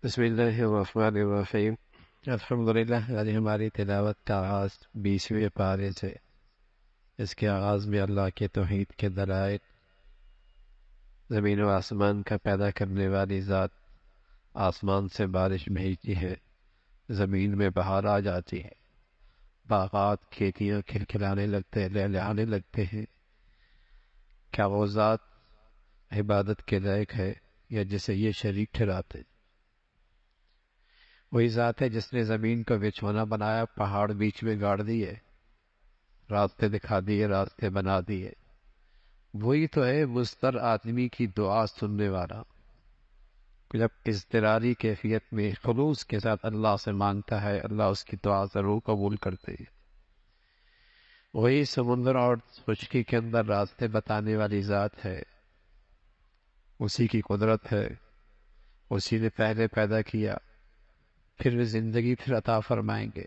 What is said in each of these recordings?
بسم اللہ الرحمن الرحیم۔ الحمدللہ، آج ہماری تلاوت کا آغاز 20ویں پارے سے۔ اس کے آغاز میں اللہ کے توحید کے دلائل، زمین و آسمان کا پیدا کرنے والی ذات آسمان سے بارش بھیجتی ہے، زمین میں بہار آ جاتی ہے، باغات کھیتیاں کھلکھلانے لگتے لہلہانے لگتے ہیں۔ کیا وہ ذات عبادت کے لائق ہے یا جسے یہ شریک ٹھہراتے؟ وہی ذات ہے جس نے زمین کو بچھونا بنایا، پہاڑ بیچ میں گاڑ دیے، راستے دکھا دیے، راستے بنا دیے۔ وہی تو ہے مضطر آدمی کی دعا سننے والا، جب اضطراری کیفیت میں خلوص کے ساتھ اللہ سے مانگتا ہے، اللہ اس کی دعا ضرور قبول کرتے ہیں۔ وہی سمندر اور خشکی کے اندر راستے بتانے والی ذات ہے، اسی کی قدرت ہے، اسی نے پہلے پیدا کیا، پھر زندگی پھر عطا فرمائیں گے۔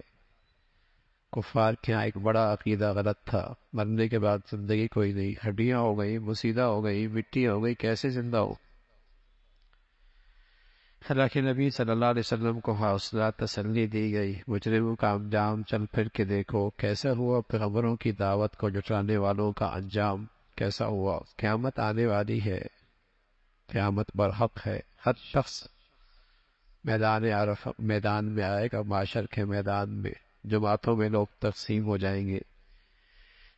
کفار کے یہاں ایک بڑا عقیدہ غلط تھا، مرنے کے بعد زندگی کوئی نہیں، ہڈیاں ہو گئی، مسیدہ ہو گئی، مٹی ہو گئی، کیسے زندہ ہو؟ حالانکہ نبی صلی اللہ علیہ وسلم کو حوصلہ تسلی دی گئی، مجرموں کا انجام چل پھر کے دیکھو کیسا ہوا، پیغمبروں کی دعوت کو جٹلانے والوں کا انجام کیسا ہوا۔ قیامت آنے والی ہے، قیامت برحق ہے، ہر شخص میدان میں آئے گا، معاشر کے میدان میں جماعتوں میں لوگ تقسیم ہو جائیں گے،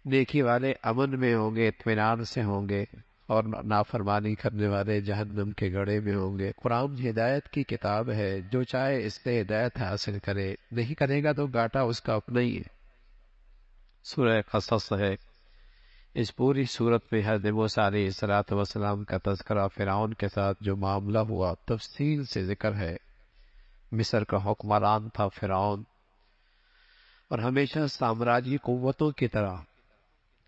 نیکی والے امن میں ہوں گے، اطمینان سے ہوں گے، اور نافرمانی کرنے والے جہنم کے گڑھے میں ہوں گے۔ قرآن ہدایت کی کتاب ہے، جو چاہے اس سے ہدایت حاصل کرے، نہیں کرے گا تو گاٹا اس کا اپنا ہی ہے۔ سورہ قصص ہے، اس پوری صورت میں حضرت موسیٰ علیہ السلام کا تذکرہ، فرعون کے ساتھ جو معاملہ ہوا تفصیل سے ذکر ہے۔ مصر کا حکمران تھا فرعون، اور ہمیشہ سامراجی قوتوں کی طرح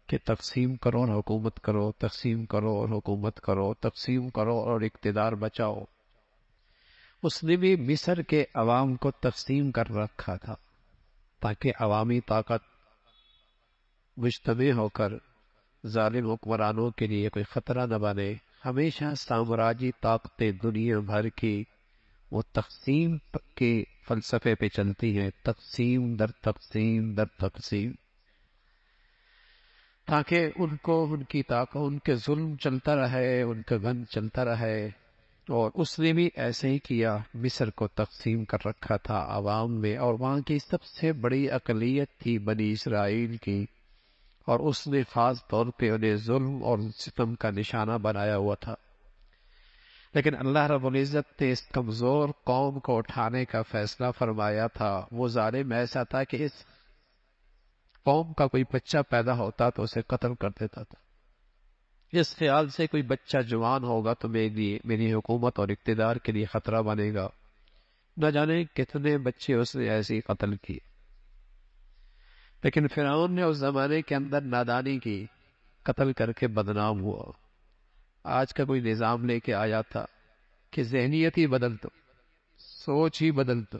کہ تقسیم کرو اور حکومت کرو، تقسیم کرو اور حکومت کرو، تقسیم کرو اور اقتدار بچاؤ۔ اس نے بھی مصر کے عوام کو تقسیم کر رکھا تھا تاکہ عوامی طاقت مجتمع ہو کر ظالم حکمرانوں کے لیے کوئی خطرہ نہ بنے۔ ہمیشہ سامراجی طاقتیں دنیا بھر کی وہ تقسیم کے فلسفے پہ چلتی ہیں، تقسیم در تقسیم در تقسیم، تاکہ ان کو ان کی طاقت، ان کے ظلم چلتا رہے، ان کا غن چلتا رہے۔ اور اس نے بھی ایسے ہی کیا، مصر کو تقسیم کر رکھا تھا عوام میں، اور وہاں کی سب سے بڑی اقلیت تھی بنی اسرائیل کی، اور اس نے خاص طور پہ انہیں ظلم اور ستم کا نشانہ بنایا ہوا تھا۔ لیکن اللہ رب العزت نے اس کمزور قوم کو اٹھانے کا فیصلہ فرمایا تھا۔ وہ ظالم ایسا تھا کہ اس قوم کا کوئی بچہ پیدا ہوتا تو اسے قتل کر دیتا تھا، اس خیال سے کوئی بچہ جوان ہوگا تو میری حکومت اور اقتدار کے لیے خطرہ بنے گا۔ نہ جانے کتنے بچے اس نے ایسے ہی قتل کیے۔ لیکن فرعون نے اس زمانے کے اندر نادانی کی، قتل کر کے بدنام ہوا۔ آج کا کوئی نظام لے کے آیا تھا کہ ذہنیت ہی بدل دو، سوچ ہی بدل دو،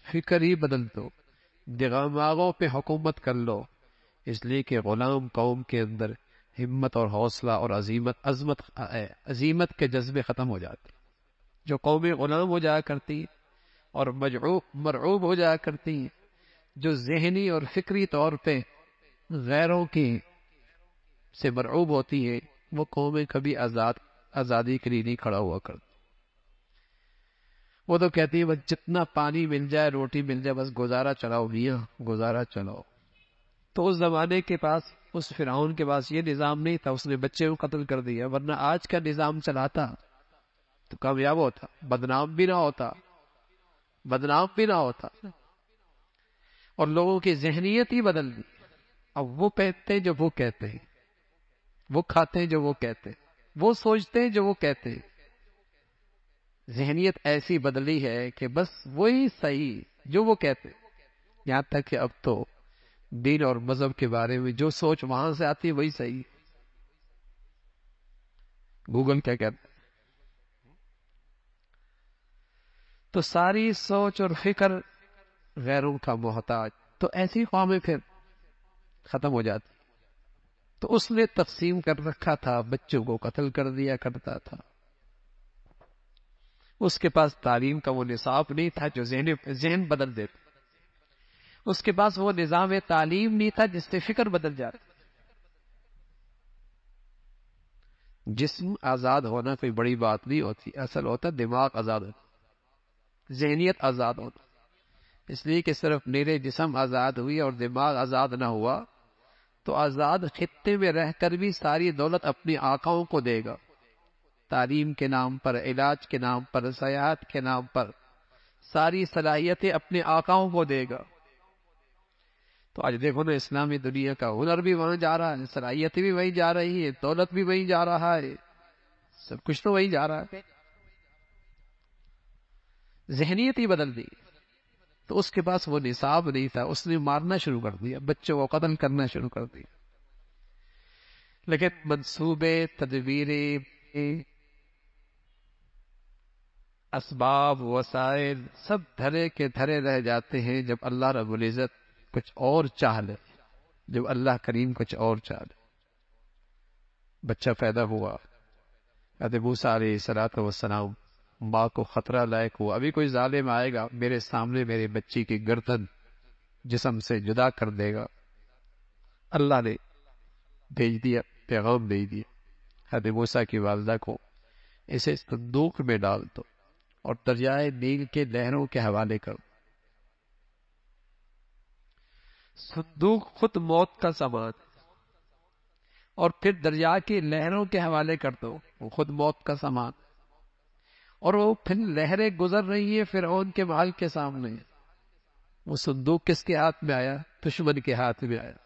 فکر ہی بدل دو، دماغوں پہ حکومت کر لو، اس لیے کہ غلام قوم کے اندر ہمت اور حوصلہ اور عظیمت کے جذبے ختم ہو جاتے۔ جو قومیں غلام ہو جایا کرتی اور مرعوب ہو جایا کرتی، جو ذہنی اور فکری طور پہ غیروں کی سے مرعوب ہوتی ہیں، وہ قومیں کبھی آزادی کے لیے نہیں کھڑا ہوا کرتی۔ وہ تو کہتی ہیں بس جتنا پانی مل جائے، روٹی مل جائے، بس گزارا چلاؤ میاں، گزارا چلاؤ۔ تو اس زمانے کے پاس، اس فرعون کے پاس یہ نظام نہیں تھا، اس نے بچے کو قتل کر دیا، ورنہ آج کا نظام چلاتا تو کامیاب ہوتا، بدنام بھی نہ ہوتا، اور لوگوں کی ذہنیت ہی بدل دی۔ اب وہ کہتے ہیں جو وہ کہتے ہیں، وہ کھاتے ہیں جو وہ کہتے ہیں، وہ سوچتے ہیں جو وہ کہتے ہیں۔ ذہنیت ایسی بدلی ہے کہ بس وہی صحیح جو وہ کہتے ہیں، یہاں تک کہ اب تو دین اور مذہب کے بارے میں جو سوچ وہاں سے آتی ہے وہی صحیح۔ گوگل کیا کہتا ہے؟ تو ساری سوچ اور فکر غیروں کا محتاج، تو ایسی قومیں پھر ختم ہو جاتی۔ تو اس نے تقسیم کر رکھا تھا، بچوں کو قتل کر دیا کرتا تھا، اس کے پاس تعلیم کا وہ نصاب نہیں تھا جو ذہن بدل دیتا، اس کے پاس وہ نظام تعلیم نہیں تھا جس سے فکر بدل جاتا۔ جسم آزاد ہونا کوئی بڑی بات نہیں ہوتی، اصل ہوتا دماغ آزاد ہونا، ذہنیت آزاد ہونا۔ اس لیے کہ صرف میرے جسم آزاد ہوئی اور دماغ آزاد نہ ہوا تو آزاد خطے میں رہ کر بھی ساری دولت اپنی آقاؤں کو دے گا، تعلیم کے نام پر، علاج کے نام پر، سیاحت کے نام پر ساری صلاحیتیں اپنے آقاؤں کو دے گا۔ تو آج دیکھو نا، اسلامی دنیا کا ہنر بھی وہاں جا رہا ہے، صلاحیتیں بھی وہیں جا رہی ہے، دولت بھی وہیں جا رہا ہے، سب کچھ تو وہیں جا رہا ہے۔ ذہنیت ہی بدل دی۔ تو اس کے پاس وہ نصاب نہیں تھا، اس نے مارنا شروع کر دیا، بچوں کو قتل کرنا شروع کر دیا۔ لیکن منصوبے، تدبیریں، اسباب، وسائل سب دھرے کے دھرے رہ جاتے ہیں جب اللہ رب العزت کچھ اور چاہ لے، جب اللہ کریم کچھ اور چاہ لے۔ بچہ پیدا ہوا، حضرت موسیٰ علیہ السلام ماں کو خطرہ لائق ہوا، ابھی کوئی ظالم آئے گا میرے سامنے میرے بچی کی گردن جسم سے جدا کر دے گا۔ اللہ نے بھیج دیا، پیغام بھیج دیا حضرت موسیٰ کی والدہ کو، اسے صندوق میں ڈال دو اور دریائے نیل کے لہروں کے حوالے کرو۔ صندوق خود موت کا سامان، اور پھر دریا کی لہروں کے حوالے کر دو، وہ خود موت کا سامان، اور وہ پھر لہریں گزر رہی ہیں فرعون کے محل کے سامنے۔ وہ صندوق کس کے ہاتھ میں آیا؟ دشمن کے ہاتھ میں آیا۔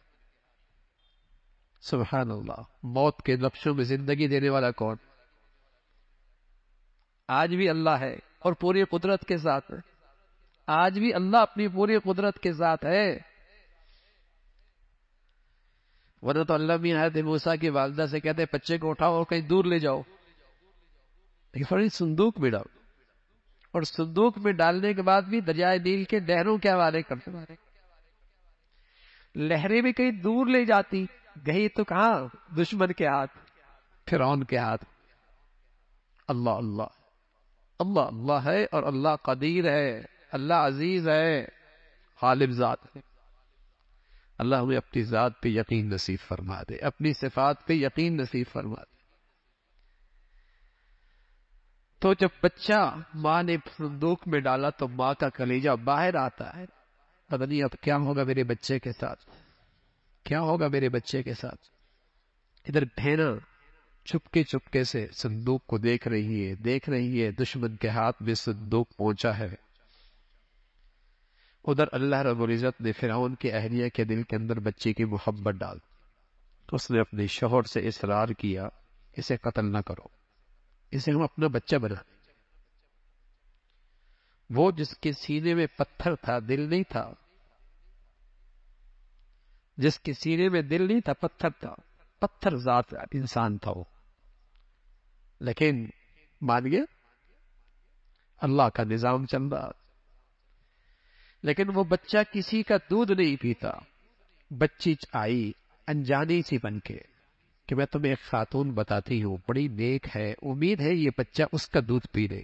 سبحان اللہ، موت کے لفظوں میں زندگی دینے والا کون؟ آج بھی اللہ ہے اور پوری قدرت کے ساتھ ہے، آج بھی اللہ اپنی پوری قدرت کے ساتھ ہے۔ ورنہ تو اللہ بھی حضرت موسیٰ کی والدہ سے کہتے بچے کو اٹھاؤ اور کہیں دور لے جاؤ، لیکن فوری صندوق میں ڈالو، اور صندوق میں ڈالنے کے بعد بھی دریائے نیل کے لہروں کے حوالے کرتے۔ لہریں بھی کہیں دور لے جاتی، گئی تو کہاں؟ دشمن کے ہاتھ، فرعون کے ہاتھ۔ اللہ اللہ اللہ اللہ ہے، اور اللہ قدیر ہے، اللہ عزیز ہے، غالب ذات ہے۔ اللہ ہمیں اپنی ذات پہ یقین نصیب فرما دے، اپنی صفات پہ یقین نصیب فرما دے۔ تو جب بچہ ماں نے صندوق میں ڈالا تو ماں کا کلیجہ باہر آتا ہے، پتہ نہیں اب کیا ہوگا میرے بچے کے ساتھ، کیا ہوگا میرے بچے کے ساتھ۔ ادھر بہنا چپکے سے صندوق کو دیکھ رہی ہے، دشمن کے ہاتھ میں صندوق پہنچا ہے۔ ادھر اللہ رب العزت نے فرعون کی اہلیہ کے دل کے اندر بچے کی محبت ڈال، اس نے اپنے شوہر سے اصرار کیا اسے قتل نہ کرو، اسے ہم اپنا بچہ بنا۔ وہ جس کے سینے میں پتھر تھا، دل نہیں تھا، جس کے سینے میں دل نہیں تھا، پتھر تھا، پتھر ذات انسان تھا وہ، لیکن مان گیا، اللہ کا نظام چل رہا۔ لیکن وہ بچہ کسی کا دودھ نہیں پیتا۔ بچی آئی انجانی سی بن کے کہ میں تمہیں ایک خاتون بتاتی ہوں، بڑی نیک ہے، امید ہے یہ بچہ اس کا دودھ پی لے۔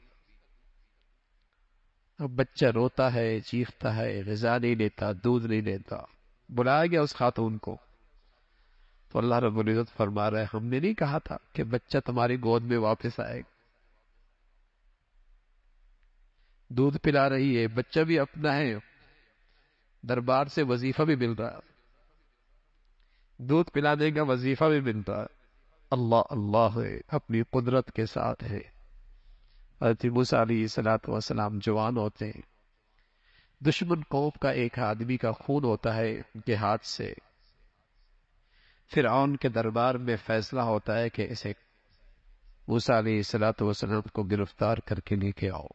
اب بچہ روتا ہے، چیختا ہے، غذا نہیں لیتا، دودھ نہیں لیتا۔ بلایا گیا اس خاتون کو، تو اللہ رب العزت فرما رہا ہے ہم نے نہیں کہا تھا کہ بچہ تمہاری گود میں واپس آئے گا؟ دودھ پلا رہی ہے، بچہ بھی اپنا ہے، دربار سے وظیفہ بھی مل رہا ہے، دودھ پلانے کا وظیفہ بھی مل رہا ہے۔ اللہ اللہ ہے، اپنی قدرت کے ساتھ ہے۔ حضرت موسیٰ علیہ السلام جوان ہوتے ہیں، دشمن قوم کا ایک آدمی کا خون ہوتا ہے ان کے ہاتھ سے، فرعون کے دربار میں فیصلہ ہوتا ہے کہ اسے موسیٰ علیہ السلام کو گرفتار کر کے لے کے آؤ۔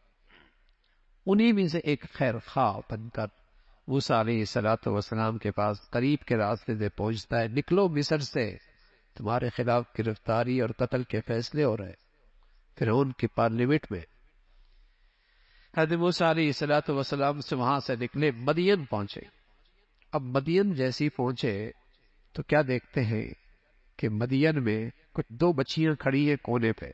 انہی میں سے ایک خیر خواہ بن کر موسیٰ علیہ السلام کے پاس قریب کے راستے سے پہنچتا ہے، نکلو مصر سے، تمہارے خلاف گرفتاری اور قتل کے فیصلے ہو رہے فرعون کی پارلیمنٹ میں۔ حضرت موسیٰ علیہ السلام سے وہاں سے نکلے، مدین پہنچے۔ اب مدین جیسی پہنچے تو کیا دیکھتے ہیں کہ مدین میں کچھ دو بچیاں کھڑی ہیں کونے پہ،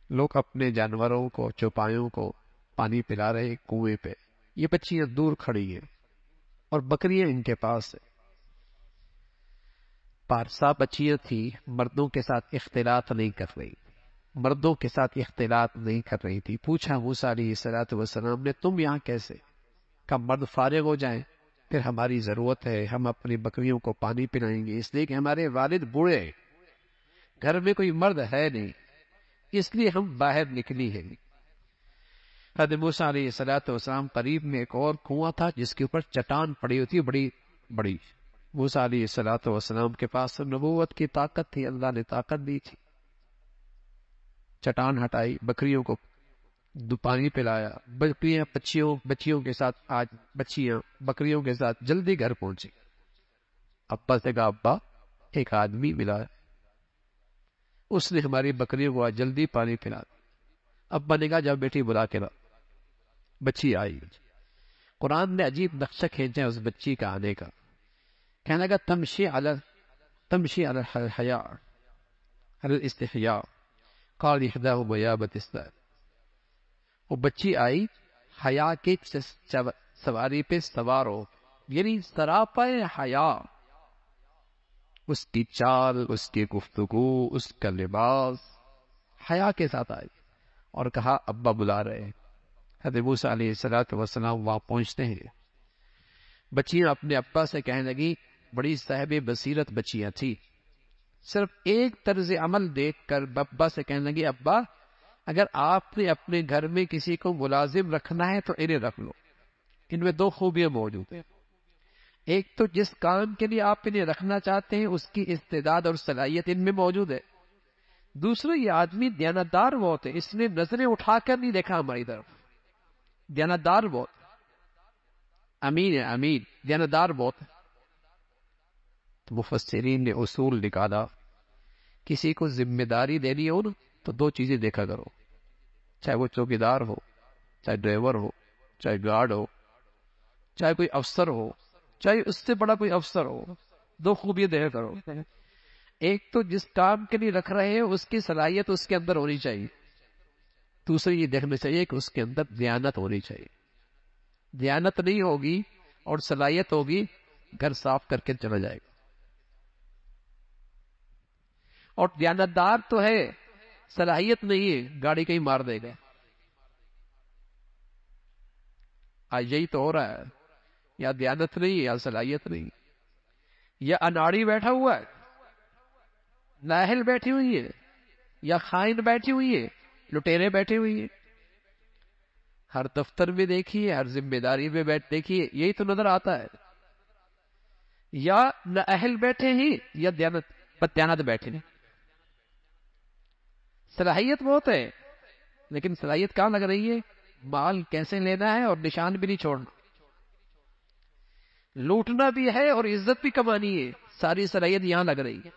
لوگ اپنے جانوروں کو، چوپایوں کو پانی پلا رہے کنویں پہ، یہ بچیاں دور کھڑی ہیں اور بکریاں ان کے پاس ہیں۔ پارسا بچیاں تھی، مردوں کے ساتھ اختلاط نہیں کر رہی، مردوں کے ساتھ اختلاط نہیں کر رہی تھی۔ پوچھا موسیٰ علیہ السلام نے، تم یہاں کیسے؟ کہ مرد فارغ ہو جائیں، پھر ہماری ضرورت ہے، ہم اپنی بکریوں کو پانی پلائیں گے، اس لیے کہ ہمارے والد بوڑھے ہیں، گھر میں کوئی مرد ہے نہیں، اس لیے ہم باہر نکلی ہیں۔ حضرت موسیٰ علیہ السلام قریب میں ایک اور کنواں تھا جس کے اوپر چٹان پڑی ہوتی، بڑی بڑی۔ موسیٰ علیہ السلام کے پاس نبوت کی طاقت تھی، اللہ نے طاقت دی تھی۔ چٹان ہٹائی، بکریوں کو پانی پلایا، بچیوں کے ساتھ، آج بچیاں بکریوں کے ساتھ جلدی گھر پہنچی۔ ابا سے کہا، ابا ایک آدمی ملا ہے، اس نے ہماری بکریوں کو آج جلدی پانی پلا دیا۔ ابا نے کہا، جب بیٹی بلا کے لا۔ بچی آئی، قرآن نے عجیب نقشہ کھینچا اس بچی کا آنے کا، کہنے لگا تمشی علی الحیاء علی الاستحیاء قال احداہما یا ابت استأذن۔ وہ بچی آئی حیا کے سواری پہ سوار ہو، یعنی سراپا حیا، اس کی چال، اس کی گفتگو، اس کا لباس حیا کے ساتھ آئی اور کہا ابا بلا رہے ہیں۔ حضرت موسیٰ علیہ السلام وہاں پہنچتے ہیں، بچیاں اپنے ابا سے کہنے لگی، بڑی صاحب بصیرت بچیاں تھی، صرف ایک طرز عمل دیکھ کر ابا سے کہنے لگی، ابا اگر آپ نے اپنے گھر میں کسی کو ملازم رکھنا ہے تو انہیں رکھ لو، ان میں دو خوبیاں موجود ہیں، ایک تو جس کام کے لیے آپ انہیں رکھنا چاہتے ہیں اس کی استعداد اور صلاحیت ان میں موجود ہے، دوسرا یہ آدمی دیانتدار بہت ہے، اس نے نظریں اٹھا کر نہیں دیکھا ہماری طرف، دیانتدار بہت، امین ہے، امین، دیانتدار بہت ہے۔ تو مفسرین نے اصول نکالا، کسی کو ذمہ داری دینی ہو نا تو دو چیزیں دیکھا کرو، چاہے وہ چوکیدار ہو، چاہے ڈرائیور ہو، چاہے گارڈ ہو، چاہے کوئی افسر ہو، چاہے اس سے بڑا کوئی افسر ہو، دو خوبیاں دیکھا کرو، ایک تو جس کام کے لیے رکھ رہے ہیں اس کی صلاحیت اس کے اندر ہونی چاہیے، دوسری یہ دیکھنا چاہیے کہ اس کے اندر دیانت ہونی چاہیے، دیانت نہیں ہوگی اور صلاحیت ہوگی، گھر صاف کر کے چلا جائے گا، اور دیانتدار تو ہے، صلاحیت نہیں ہے، گاڑی کہیں مار دے گا۔ آج یہی تو ہو رہا ہے، یا دیانت نہیں یا صلاحیت نہیں، یا اناڑی بیٹھا ہوا ہے، نااہل بیٹھی ہوئی ہے، یا خائن بیٹھی ہوئی ہے، لٹیرے بیٹھے ہوئی ہیں، ہر دفتر میں دیکھیے، ہر ذمہ داری میں دیکھیے، یہی تو نظر آتا ہے، یا نااہل بیٹھے ہیں یا دیانت بیٹھے ہیں۔ صلاحیت بہت ہے لیکن صلاحیت کہاں لگ رہی ہے؟ مال کیسے لینا ہے اور نشان بھی نہیں چھوڑنا، لوٹنا بھی ہے اور عزت بھی کمانی ہے، ساری صلاحیت یہاں لگ رہی ہے،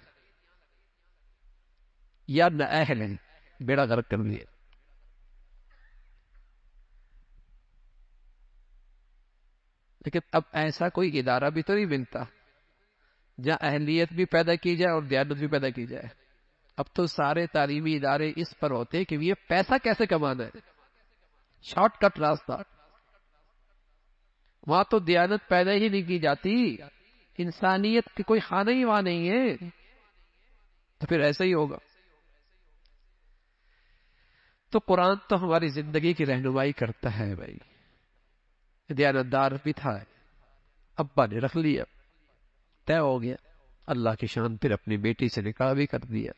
یا نااہل ہیں، بیڑا غرق کر لیا۔ لیکن اب ایسا کوئی ادارہ بھی تو نہیں ملتا جہاں اہلیت بھی پیدا کی جائے اور دیانت بھی پیدا کی جائے، اب تو سارے تعلیمی ادارے اس پر ہوتے کہ یہ پیسہ کیسے کمانا ہے، شارٹ کٹ راستہ، وہاں تو دیانت پیدا ہی نہیں کی جاتی، انسانیت کی کوئی خانہ ہی وہاں نہیں ہے، تو پھر ایسا ہی ہوگا۔ تو قرآن تو ہماری زندگی کی رہنمائی کرتا ہے بھائی، دیانتدار بھی تھا، ابا نے رکھ لیا، طے ہو گیا، اللہ کی شان، پھر اپنی بیٹی سے نکاح بھی کر دیا۔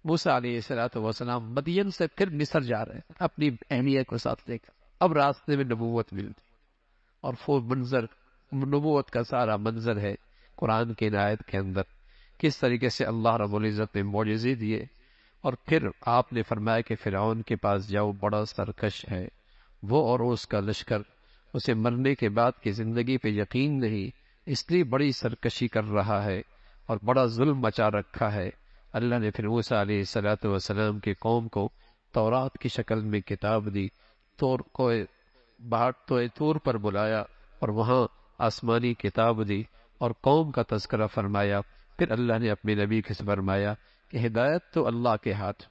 موسیٰ علیہ السلام مدین سے پھر مصر جا رہے ہیں اپنی اہلیہ کو ساتھ لے کر، اب راستے میں نبوت ملتی، اور وہ منظر نبوت کا سارا منظر ہے قرآن کی آیت کے اندر، کس طریقے سے اللہ رب العزت نے معجزے دیے، اور پھر آپ نے فرمایا کہ فرعون کے پاس جاؤ، بڑا سرکش ہے وہ اور اس کا لشکر، اسے مرنے کے بعد کی زندگی پہ یقین نہیں، اس لیے بڑی سرکشی کر رہا ہے اور بڑا ظلم مچا رکھا ہے۔ اللہ نے پھر موسیٰ علیہ السلام کی قوم کو تورات کی شکل میں کتاب دی، طور پر بلایا اور وہاں آسمانی کتاب دی اور قوم کا تذکرہ فرمایا۔ پھر اللہ نے اپنے نبی سے فرمایا کہ ہدایت تو اللہ کے ہاتھ،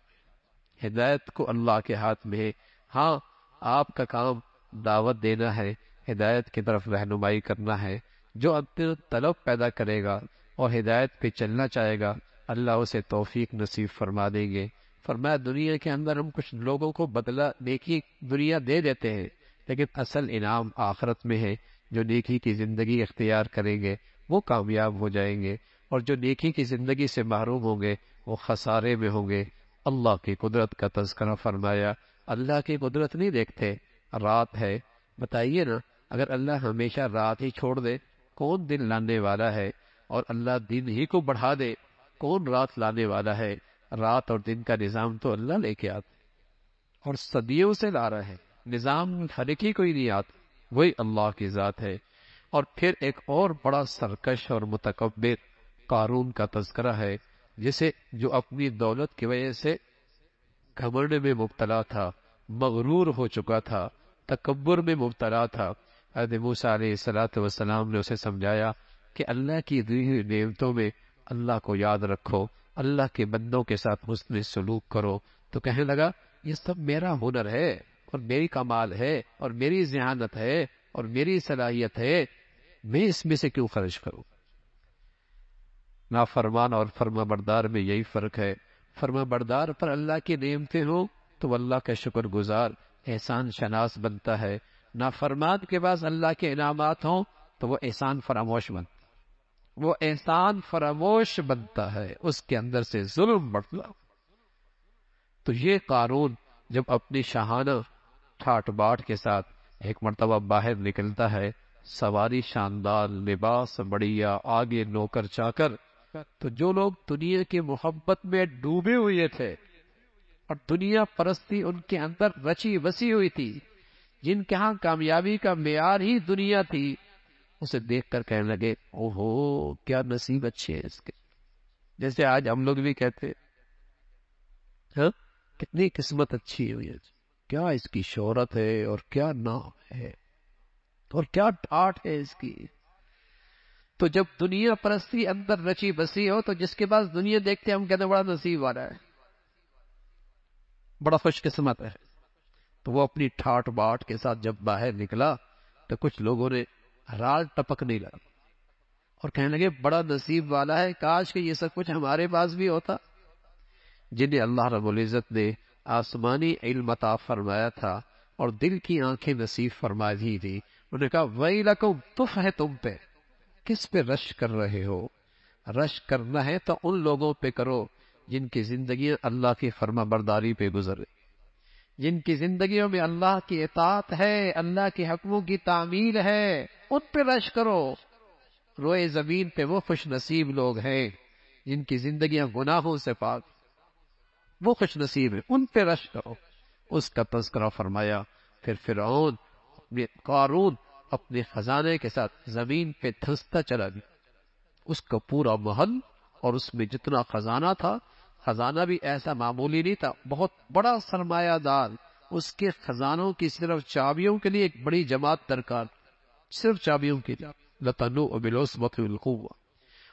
ہدایت کو اللہ کے ہاتھ میں ہے۔ ہاں آپ کا کام دعوت دینا ہے، ہدایت کی طرف رہنمائی کرنا ہے۔ جو اندر طلب پیدا کرے گا اور ہدایت پہ چلنا چاہے گا، اللہ اسے توفیق نصیب فرما دیں گے۔ فرمایا دنیا کے اندر ہم کچھ لوگوں کو بدلہ نیکی دنیا دے دیتے ہیں، لیکن اصل انعام آخرت میں ہے۔ جو نیکی کی زندگی اختیار کریں گے وہ کامیاب ہو جائیں گے، اور جو نیکی کی زندگی سے محروم ہوں گے وہ خسارے میں ہوں گے۔ اللہ کی قدرت کا تذکرہ فرمایا۔ اللہ کی قدرت نہیں دیکھتے، رات ہے، بتائیے نا، اگر اللہ ہمیشہ رات ہی چھوڑ دے کون دن لانے والا ہے؟ اور اللہ دن ہی کو بڑھا دے کون رات لانے والا ہے؟ رات اور دن کا نظام تو اللہ لے کے آتا اور صدیوں سے لا رہا ہے، نظام ہرکی کوئی نہیں آتا، وہی اللہ کی ذات ہے۔ اور پھر ایک اور بڑا سرکش اور متکبر قارون کا تذکرہ ہے، جسے جو اپنی دولت کی وجہ سے گھمنڈ میں مبتلا تھا، مغرور ہو چکا تھا، تکبر میں مبتلا تھا۔ حضرت موسیٰ علیہ السلام نے اسے سمجھایا کہ اللہ کی دی ہوئی نعمتوں میں اللہ کو یاد رکھو، اللہ کے بندوں کے ساتھ حسن سلوک کرو۔ تو کہنے لگا یہ سب میرا ہنر ہے اور میری کمال ہے اور میری ذہانت ہے اور میری صلاحیت ہے، میں اس میں سے کیوں خرچ کروں؟ نافرمان اور فرما بردار میں یہی فرق ہے۔ فرما بردار پر اللہ کی نعمتیں ہوں تو وہ اللہ کا شکر گزار احسان شناس بنتا ہے، نافرمان کے پاس اللہ کے انعامات ہوں تو وہ احسان فراموش بنتا ہے، وہ احسان فراموش بنتا ہے، اس کے اندر سے ظلم بڑھتا۔ تو یہ قارون جب اپنی شاہانہ ٹھاٹ باٹ کے ساتھ ایک مرتبہ باہر نکلتا ہے، سواری شاندار، لباس بڑھیا، آگے نوکر چاکر، تو جو لوگ دنیا کی محبت میں ڈوبے ہوئے تھے اور دنیا پرستی ان کے اندر رچی بسی ہوئی تھی، جن کے ہاں کامیابی کا معیار ہی دنیا تھی، اسے دیکھ کر کہنے لگے اوہو کیا نصیب اچھے ہیں اس کے۔ جیسے آج ہم لوگ بھی کہتے ہاں کتنی قسمت اچھی ہوئی ہے، کیا اس کی شہرت ہے اور کیا نام ہے اور کیا ٹھاٹ ہے اس کی۔ تو جب دنیا پرستی اندر رچی بسی ہو تو جس کے پاس دنیا دیکھتے ہم کہتے ہیں بڑا نصیب والا ہے، بڑا خوش قسمت ہے۔ تو وہ اپنی ٹھاٹ باٹ کے ساتھ جب باہر نکلا تو کچھ لوگوں نے رال ٹپکنے لگا اور کہنے لگے بڑا نصیب والا ہے، کاش کہ یہ سب کچھ ہمارے پاس بھی ہوتا۔ جنہیں اللہ رب العزت نے آسمانی علم عطا فرمایا تھا اور دل کی آنکھیں نصیب فرما دی تھی، انہوں نے کہا ویلکم، تف ہے تم پہ، کس پہ رش کر رہے ہو؟ رش کرنا ہے تو ان لوگوں پہ کرو جن کی زندگیاں اللہ کی فرما برداری پہ گزرے، جن کی زندگیوں میں اللہ کی اطاعت ہے، اللہ کے حکموں کی تعمیل ہے، ان پہ رش کرو۔ روئے زمین پہ وہ خوش نصیب لوگ ہیں جن کی زندگیاں گناہوں سے پاک، وہ خوش نصیب ہیں، ان پہ رش کرو۔ اس کا تذکرہ فرمایا۔ پھر فرعون قارون اپنے خزانے کے ساتھ زمین پہ دھنستا چلا گیا، اس کا پورا محل اور اس میں جتنا خزانہ تھا، خزانہ بھی ایسا معمولی نہیں تھا، بہت بڑا سرمایہ دار، اس کے خزانوں کی صرف چابیوں کے لیے ایک بڑی جماعت درکار، صرف چابیوں کے لیے لَتَنُوءُ بِالْعُصْبَةِ وَالْقُوَّةِ۔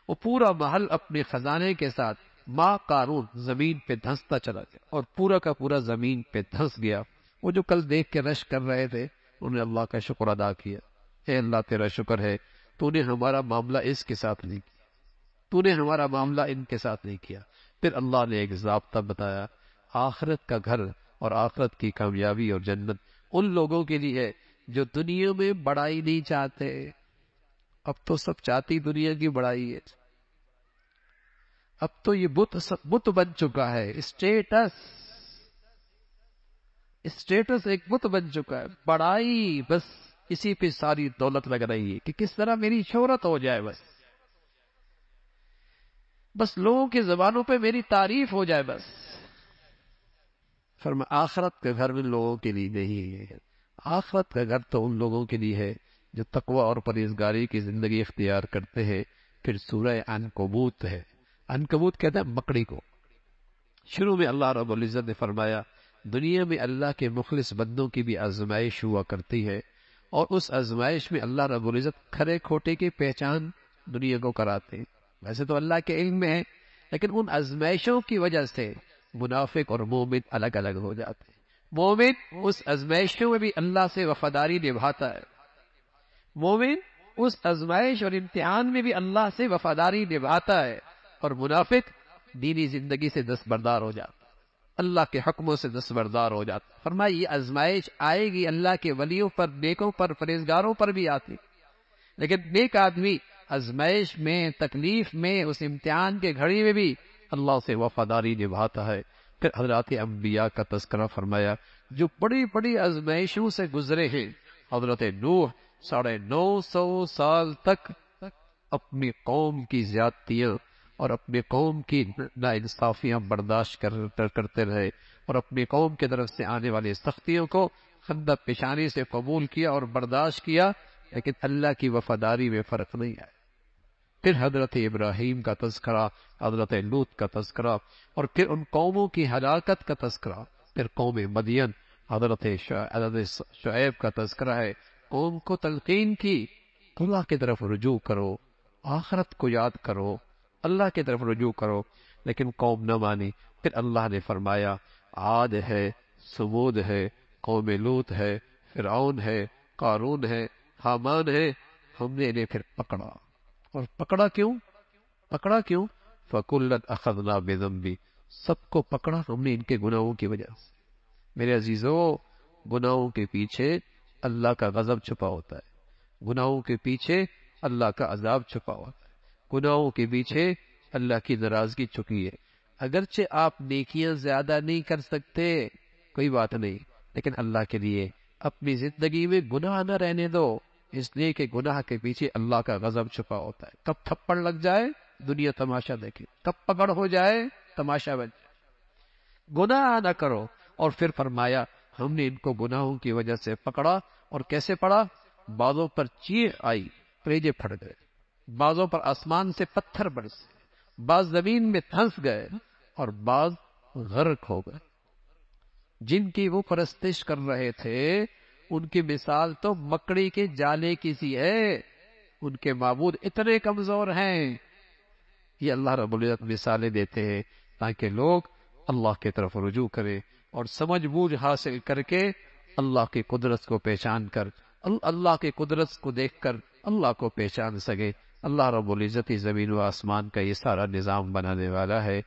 وہ پورا محل اپنے خزانے کے ساتھ ماں قارون زمین پہ دھنستا چلا گیا اور پورا کا پورا زمین پہ دھنس گیا۔ وہ جو کل دیکھ کے رش کر رہے تھے انہوں نے اللہ کا شکر ادا کیا، اے اللہ تیرا شکر ہے تو نے ہمارا معاملہ اس کے ساتھ نہیں کیا، تو نے ہمارا معاملہ ان کے ساتھ نہیں کیا۔ پھر اللہ نے ایک ضابطہ بتایا، آخرت کا گھر اور آخرت کی کامیابی اور جنت ان لوگوں کے لیے ہے جو دنیا میں بڑائی نہیں چاہتے۔ اب تو سب چاہتی دنیا کی بڑائی ہے، اب تو یہ بت بن چکا ہے، اسٹیٹس ایک بت بن چکا ہے، بڑائی بس اسی پہ ساری دولت لگ رہی ہے کہ کس طرح میری شہرت ہو جائے، بس لوگوں کی زبانوں پہ میری تعریف ہو جائے بس۔ فرما آخرت کا گھر ان لوگوں کے لیے نہیں ہے، آخرت کا گھر تو ان لوگوں کے لیے ہے جو تقوی اور پرہیزگاری کی زندگی اختیار کرتے ہیں۔ پھر سورہ عنکبوت ہے، عنکبوت کہتا ہے مکڑی کو۔ شروع میں اللہ رب العزت نے فرمایا دنیا میں اللہ کے مخلص بندوں کی بھی آزمائش ہوا کرتی ہے، اور اس آزمائش میں اللہ رب العزت کھرے کھوٹے کی پہچان دنیا کو کراتے ہیں۔ ویسے تو اللہ کے علم میں ہے، لیکن ان آزمائشوں کی وجہ سے منافق اور مومن الگ الگ ہو جاتے ہیں۔ مومن اس آزمائشوں میں بھی اللہ سے وفاداری نبھاتا ہے، مومن اس آزمائش اور امتحان میں بھی اللہ سے وفاداری نبھاتا ہے، اور منافق دینی زندگی سے دستبردار ہو جاتا ہے، اللہ کے حکموں سے دستبردار ہو جاتا ہے۔ فرمایا یہ آزمائش آئے گی اللہ کے ولیوں پر، نیکوں پر، پرہیزگاروں پر بھی آتی، لیکن نیک آدمی آزمائش میں، تکلیف میں، اس امتحان کے گھڑی میں بھی اللہ سے وفاداری نبھاتا ہے۔ پھر حضرات انبیاء کا تذکرہ فرمایا جو بڑی بڑی آزمائشوں سے گزرے ہیں۔ حضرت نوح 950 سال تک اپنی قوم کی زیادتیاں اور اپنی قوم کی ناانصافیاں برداشت کرتے رہے، اور اپنی قوم کی طرف سے آنے والی سختیوں کو خندہ پیشانی سے قبول کیا اور برداشت کیا، لیکن اللہ کی وفاداری میں فرق نہیں آیا۔ پھر حضرت ابراہیم کا تذکرہ، حضرت لوط کا تذکرہ، اور پھر ان قوموں کی ہلاکت کا تذکرہ، پھر قوم مدین، حضرت شعیب کا تذکرہ ہے، قوم کو تلقین کی اللہ کی طرف رجوع کرو، آخرت کو یاد کرو، اللہ کی طرف رجوع کرو، لیکن قوم نہ مانی۔ پھر اللہ نے فرمایا عاد ہے، ثمود ہے، قوم لوط ہے، فرعون ہے، قارون ہے، حامان ہے، ہم نے انہیں پھر پکڑا، اور پکڑا کیوں؟ فَكُلًّا أَخَذْنَا بِذَنبِهِ، سب کو پکڑا ہم نے ان کے گناہوں کی وجہ سے۔ میرے عزیزو، گناہوں کے پیچھے اللہ کا غضب چھپا ہوتا ہے، گناہوں کے پیچھے اللہ کا عذاب چھپا ہوتا ہے، گناہوں کے پیچھے اللہ کی ناراضگی چھپی ہے۔ اگرچہ آپ نیکیاں زیادہ نہیں کر سکتے، کوئی بات نہیں، لیکن اللہ کے لیے اپنی زندگی میں گناہ نہ رہنے دو، اس لیے کہ گناہ کے پیچھے اللہ کا غضب چھپا ہوتا ہے۔ کب تھپڑ لگ جائے دنیا تماشا دیکھے، کب پکڑ ہو جائے تماشا بن جائے۔ گناہ نہ کرو، اور پھر فرمایا ہم نے ان کو گناہوں کی وجہ سے پکڑا، اور کیسے پڑا؟ بعضوں پر چیخ آئی، کلیجے پھٹ گئے، بعضوں پر آسمان سے پتھر برسے، بعض زمین میں دھنس گئے، اور بعض غرق ہو گئے۔ جن کی وہ پرستش کر رہے تھے ان کی مثال تو مکڑی کے جالے کی سی ہے، ان کے معبود اتنے کمزور ہیں۔ یہ اللہ رب العزت مثالیں دیتے ہیں تاکہ لوگ اللہ کی طرف رجوع کریں، اور سمجھ بوجھ حاصل کر کے اللہ کی قدرت کو پہچان کر، اللہ کی قدرت کو دیکھ کر اللہ کو پہچان سکے۔ اللہ رب العزت زمین و آسمان کا یہ سارا نظام بنانے والا ہے۔